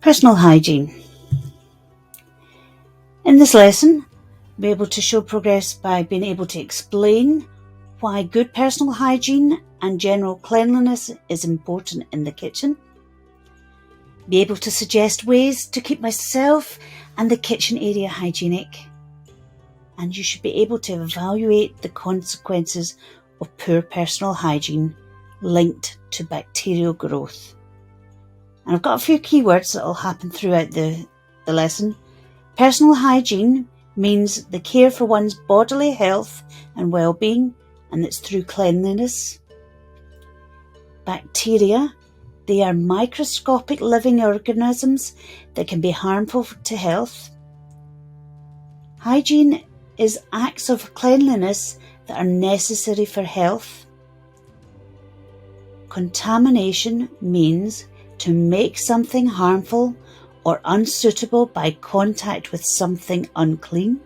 Personal hygiene. In this lesson, we'll be able to show progress by being able to explain why good personal hygiene and general cleanliness is important in the kitchen, be able to suggest ways to keep myself and the kitchen area hygienic, and you should be able to evaluate the consequences of poor personal hygiene linked to bacterial growth. And I've got a few keywords that will happen throughout the lesson. Personal hygiene means the care for one's bodily health and well-being, and it's through cleanliness. Bacteria, they are microscopic living organisms that can be harmful to health. Hygiene is acts of cleanliness that are necessary for health. Contamination means to make something harmful or unsuitable by contact with something unclean.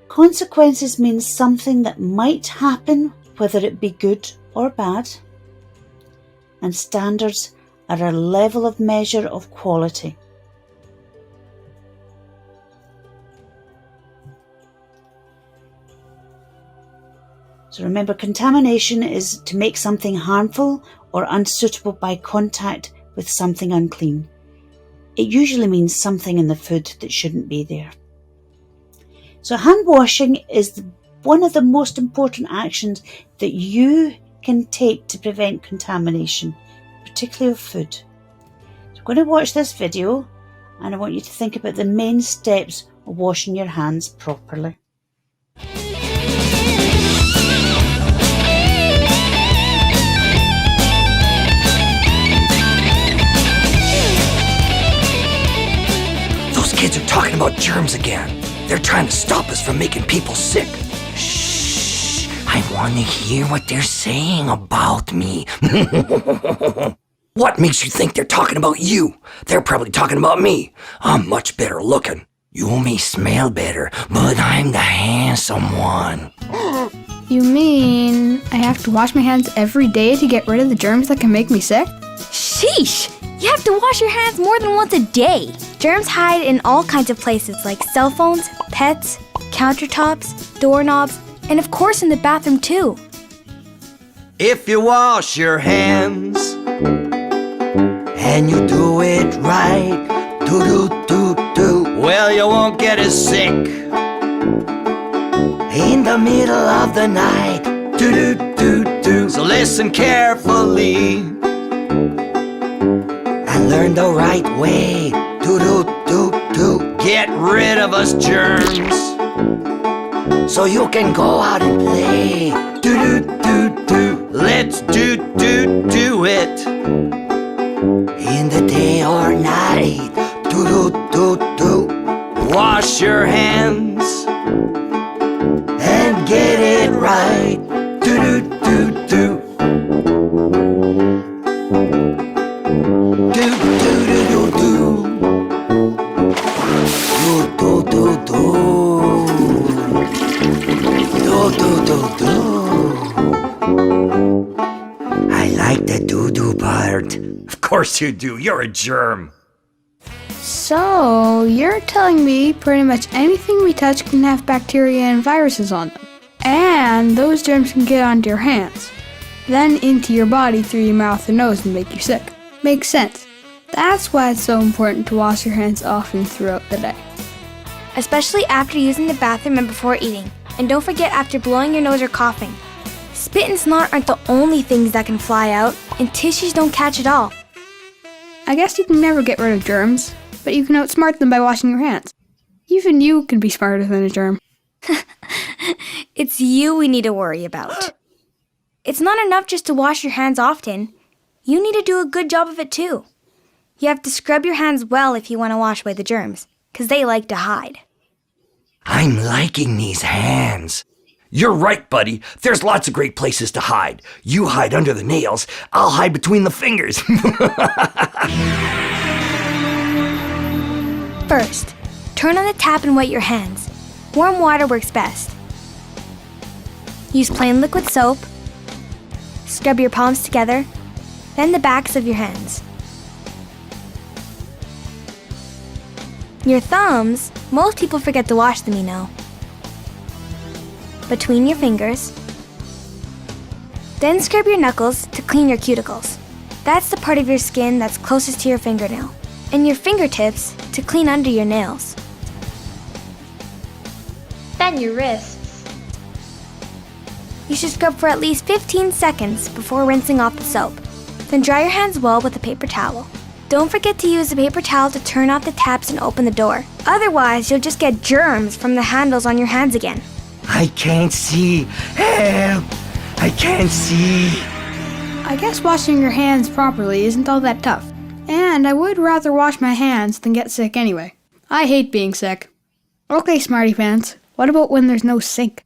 Consequences means something that might happen, whether it be good or bad. And standards are a level of measure of quality. So remember, contamination is to make something harmful or unsuitable by contact with something unclean. It usually means something in the food that shouldn't be there. So hand washing is one of the most important actions that you can take to prevent contamination, particularly of food. So I'm going to watch this video and I want you to think about the main steps of washing your hands properly. Kids are talking about germs again. They're trying to stop us from making people sick. Shh, I want to hear what they're saying about me. What makes you think they're talking about you? They're probably talking about me. I'm much better looking. You may smell better, but I'm the handsome one. You mean I have to wash my hands every day to get rid of the germs that can make me sick? Sheesh! You have to wash your hands more than once a day. Germs hide in all kinds of places like cell phones, pets, countertops, doorknobs, and of course in the bathroom too. If you wash your hands and you do it right, do, well, you won't get as sick in the middle of the night, do. So listen carefully and learn the right way, do. Get rid of us germs so you can go out and play, do. Let's do it in the day or night, do. Wash your hands and get it right, do. I like the do part. Of course you do, you're a germ. So, you're telling me pretty much anything we touch can have bacteria and viruses on them. And those germs can get onto your hands, then into your body through your mouth and nose and make you sick. Makes sense. That's why it's so important to wash your hands often throughout the day. Especially after using the bathroom and before eating. And don't forget after blowing your nose or coughing. Spit and snot aren't the only things that can fly out, and tissues don't catch it all. I guess you can never get rid of germs, but you can outsmart them by washing your hands. Even you can be smarter than a germ. It's you we need to worry about. It's not enough just to wash your hands often. You need to do a good job of it too. You have to scrub your hands well if you want to wash away the germs, because they like to hide. I'm liking these hands. You're right, buddy. There's lots of great places to hide. You hide under the nails. I'll hide between the fingers. First, turn on the tap and wet your hands. Warm water works best. Use plain liquid soap. Scrub your palms together, then the backs of your hands. Your thumbs, most people forget to wash them, you know. Between your fingers. Then scrub your knuckles to clean your cuticles. That's the part of your skin that's closest to your fingernail. And your fingertips to clean under your nails. Then your wrists. You should scrub for at least 15 seconds before rinsing off the soap. Then dry your hands well with a paper towel. Don't forget to use the paper towel to turn off the taps and open the door. Otherwise, you'll just get germs from the handles on your hands again. I can't see. Help! I can't see. I guess washing your hands properly isn't all that tough. And I would rather wash my hands than get sick anyway. I hate being sick. Okay, smarty pants, what about when there's no sink?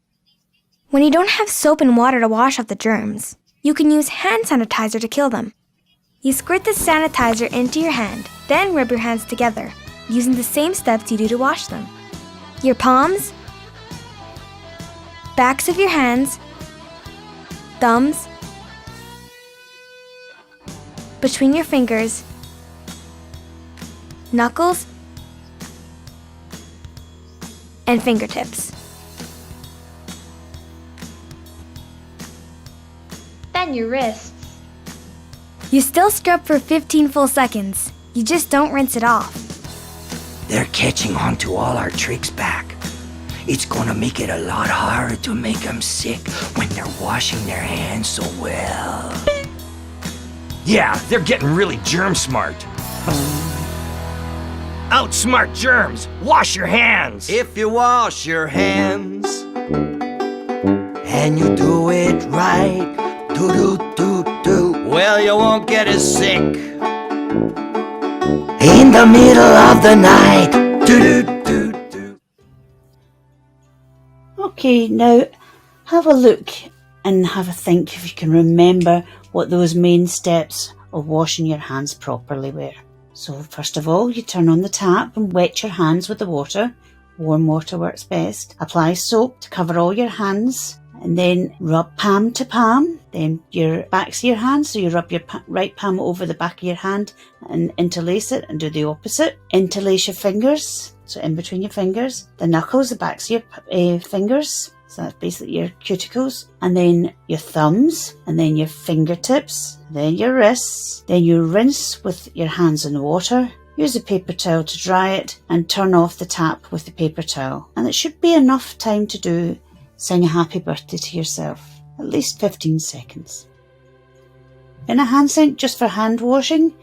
When you don't have soap and water to wash off the germs, you can use hand sanitizer to kill them. You squirt the sanitizer into your hand, then rub your hands together, using the same steps you do to wash them. Your palms, backs of your hands, thumbs, between your fingers, knuckles, and fingertips. Then your wrists. You still scrub for 15 full seconds. You just don't rinse it off. They're catching on to all our tricks back. It's gonna make it a lot harder to make them sick when they're washing their hands so well. Yeah, they're getting really germ smart. Outsmart germs! Wash your hands! If you wash your hands and you do it right, do, well, you won't get as sick In the middle of the night. Okay, now have a look and have a think if you can remember what those main steps of washing your hands properly were. So first of all, you turn on the tap and wet your hands with the water. Warm water works best. Apply soap to cover all your hands and then rub palm to palm. Then your backs of your hands, so you rub your right palm over the back of your hand and interlace it and do the opposite. Interlace your fingers, so in between your fingers. The knuckles, the backs of your fingers. So that's basically your cuticles, and then your thumbs, and then your fingertips, then your wrists. Then you rinse with your hands in water. Use a paper towel to dry it and turn off the tap with the paper towel. And it should be enough time to sing a happy birthday to yourself. At least 15 seconds. In a hand sink just for hand washing,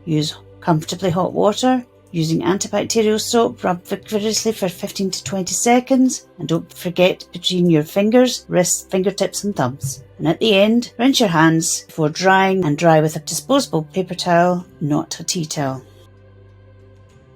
use comfortably hot water. Using antibacterial soap, rub vigorously for 15 to 20 seconds, and don't forget between your fingers, wrists, fingertips and thumbs. And at the end, rinse your hands before drying and dry with a disposable paper towel, not a tea towel.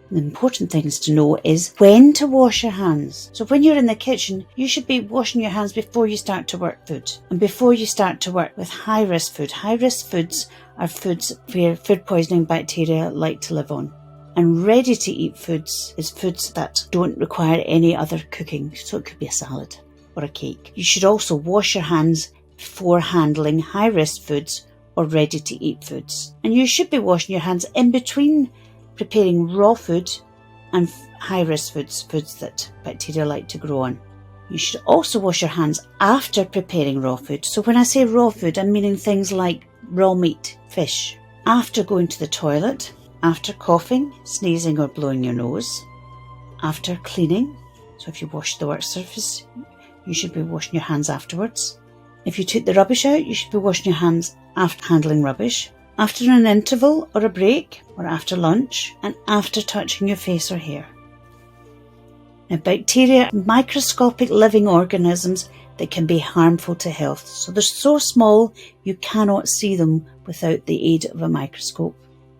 The important things to know is when to wash your hands. So when you're in the kitchen, you should be washing your hands before you start to work food and before you start to work with high-risk food. High-risk foods are foods where food poisoning bacteria like to live on. And ready-to-eat foods is foods that don't require any other cooking, so it could be a salad or a cake. You should also wash your hands before handling high-risk foods or ready-to-eat foods. And you should be washing your hands in between preparing raw food and high-risk foods, foods that bacteria like to grow on. You should also wash your hands after preparing raw food. So when I say raw food, I'm meaning things like raw meat, fish. After going to the toilet, after coughing, sneezing or blowing your nose, after cleaning, so if you wash the work surface, you should be washing your hands afterwards. If you took the rubbish out, you should be washing your hands after handling rubbish, after an interval or a break, or after lunch, and after touching your face or hair. Now, bacteria are microscopic living organisms that can be harmful to health. So they're so small you cannot see them without the aid of a microscope.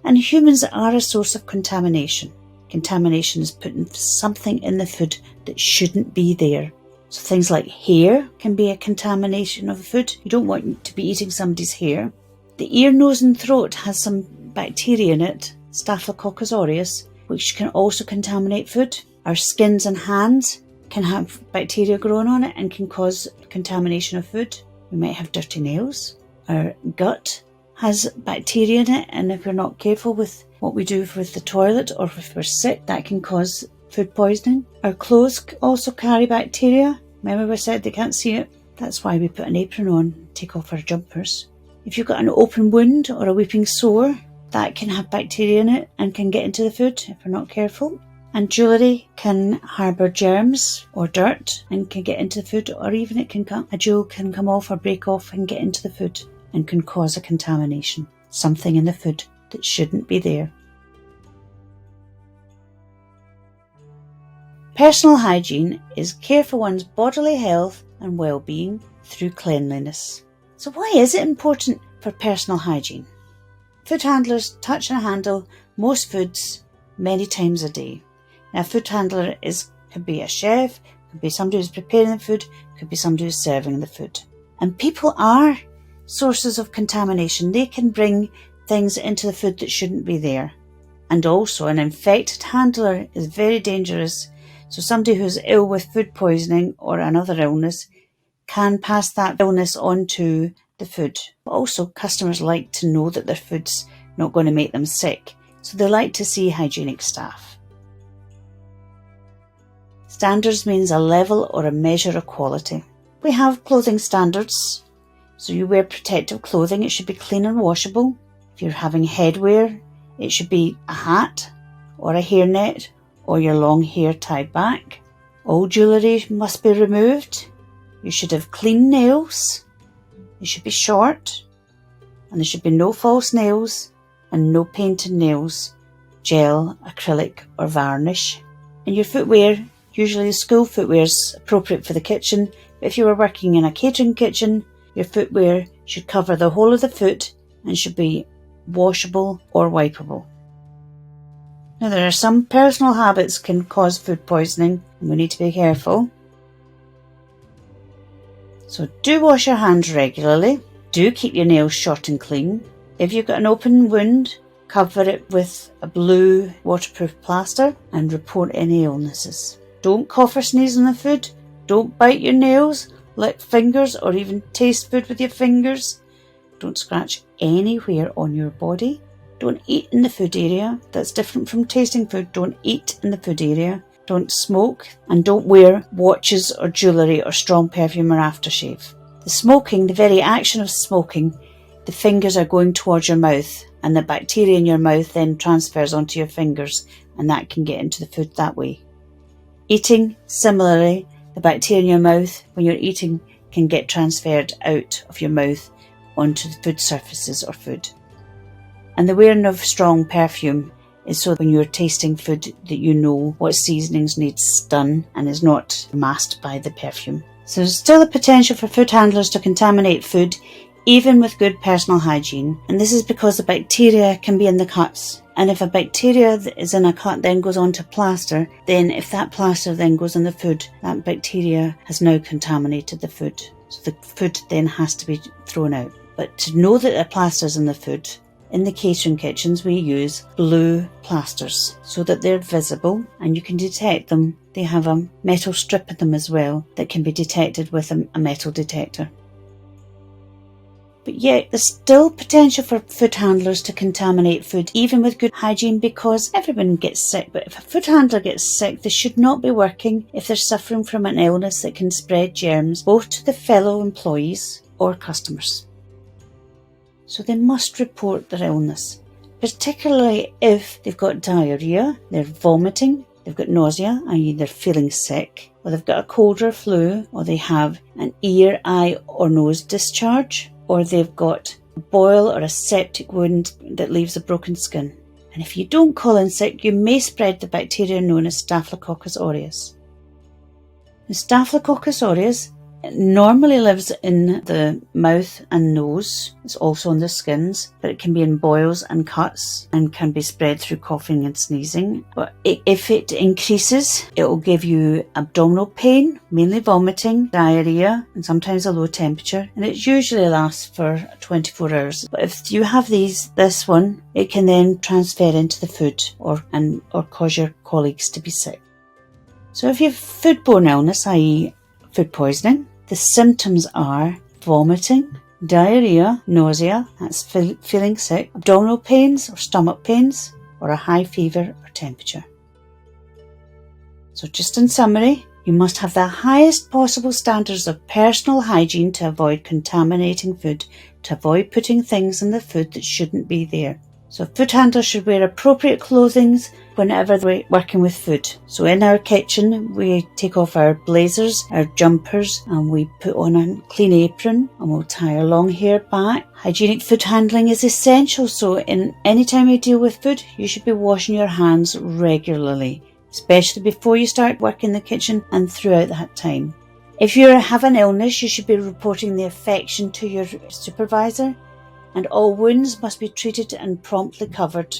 And humans are a source of contamination. Contamination is putting something in the food that shouldn't be there. So things like hair can be a contamination of the food. You don't want to be eating somebody's hair. The ear, nose and throat has some bacteria in it, Staphylococcus aureus, which can also contaminate food. Our skins and hands can have bacteria growing on it and can cause contamination of food. We might have dirty nails. Our gut has bacteria in it, and if we're not careful with what we do with the toilet or if we're sick, that can cause food poisoning. Our clothes also carry bacteria. Remember we said they can't see it? That's why we put an apron on, take off our jumpers. If you've got an open wound or a weeping sore, that can have bacteria in it and can get into the food if we're not careful. And jewellery can harbour germs or dirt and can get into the food, or even a jewel can come off or break off and get into the food and can cause a contamination. Something in the food that shouldn't be there. Personal hygiene is care for one's bodily health and well-being through cleanliness. So why is it important for personal hygiene? Food handlers touch and handle most foods many times a day. Now, a food handler could be a chef, could be somebody who's preparing the food, could be somebody who's serving the food. And people are sources of contamination. They can bring things into the food that shouldn't be there. And also, an infected handler is very dangerous. So somebody who's ill with food poisoning or another illness can pass that illness on to the food. But also, customers like to know that their food's not going to make them sick. So they like to see hygienic staff. Standards means a level or a measure of quality. We have clothing standards. So you wear protective clothing, it should be clean and washable. If you're having headwear, it should be a hat or a hairnet or your long hair tied back. All jewellery must be removed. You should have clean nails. They should be short. And there should be no false nails and no painted nails, gel, acrylic or varnish. And your footwear, usually school footwear is appropriate for the kitchen. But if you were working in a catering kitchen, your footwear should cover the whole of the foot and should be washable or wipeable. Now, there are some personal habits can cause food poisoning and we need to be careful. So do wash your hands regularly. Do keep your nails short and clean. If you've got an open wound, cover it with a blue waterproof plaster and report any illnesses. Don't cough or sneeze on the food. Don't bite your nails, lick fingers or even taste food with your fingers. Don't scratch anywhere on your body. Don't eat in the food area. That's different from tasting food. Don't eat in the food area. Don't smoke and don't wear watches or jewellery or strong perfume or aftershave. The smoking, the very action of smoking, the fingers are going towards your mouth and the bacteria in your mouth then transfers onto your fingers and that can get into the food that way. Eating, similarly, the bacteria in your mouth when you're eating can get transferred out of your mouth onto the food surfaces or food. And the wearing of strong perfume is so when you're tasting food that you know what seasonings needs done and is not masked by the perfume. So there's still a potential for food handlers to contaminate food even with good personal hygiene. And this is because the bacteria can be in the cuts. And if a bacteria that is in a cut then goes onto plaster, then if that plaster then goes on the food, that bacteria has now contaminated the food. So the food then has to be thrown out. But to know that the plaster's in the food, in the catering kitchens we use blue plasters so that they're visible and you can detect them. They have a metal strip in them as well that can be detected with a metal detector. But yet there's still potential for food handlers to contaminate food even with good hygiene because everyone gets sick. But if a food handler gets sick, they should not be working if they're suffering from an illness that can spread germs both to the fellow employees or customers. So they must report their illness, particularly if they've got diarrhea, they're vomiting, they've got nausea, i.e. they're feeling sick, or they've got a cold or flu, or they have an ear, eye or nose discharge, or they've got a boil or a septic wound that leaves a broken skin. And if you don't call in sick, you may spread the bacteria known as Staphylococcus aureus. The Staphylococcus aureus normally lives in the mouth and nose. It's also on the skins, but it can be in boils and cuts and can be spread through coughing and sneezing. But if it increases, it will give you abdominal pain, mainly vomiting, diarrhea, and sometimes a low temperature. And it usually lasts for 24 hours. But if you have this one, it can then transfer into the food or cause your colleagues to be sick. So if you have foodborne illness, i.e. food poisoning, the symptoms are vomiting, diarrhea, nausea, that's feeling sick, abdominal pains or stomach pains, or a high fever or temperature. So just in summary, you must have the highest possible standards of personal hygiene to avoid contaminating food, to avoid putting things in the food that shouldn't be there. So food handlers should wear appropriate clothing whenever they're working with food. So in our kitchen, we take off our blazers, our jumpers, and we put on a clean apron, and we'll tie our long hair back. Hygienic food handling is essential, so any time you deal with food, you should be washing your hands regularly, especially before you start work in the kitchen and throughout that time. If you have an illness, you should be reporting the affection to your supervisor, and all wounds must be treated and promptly covered.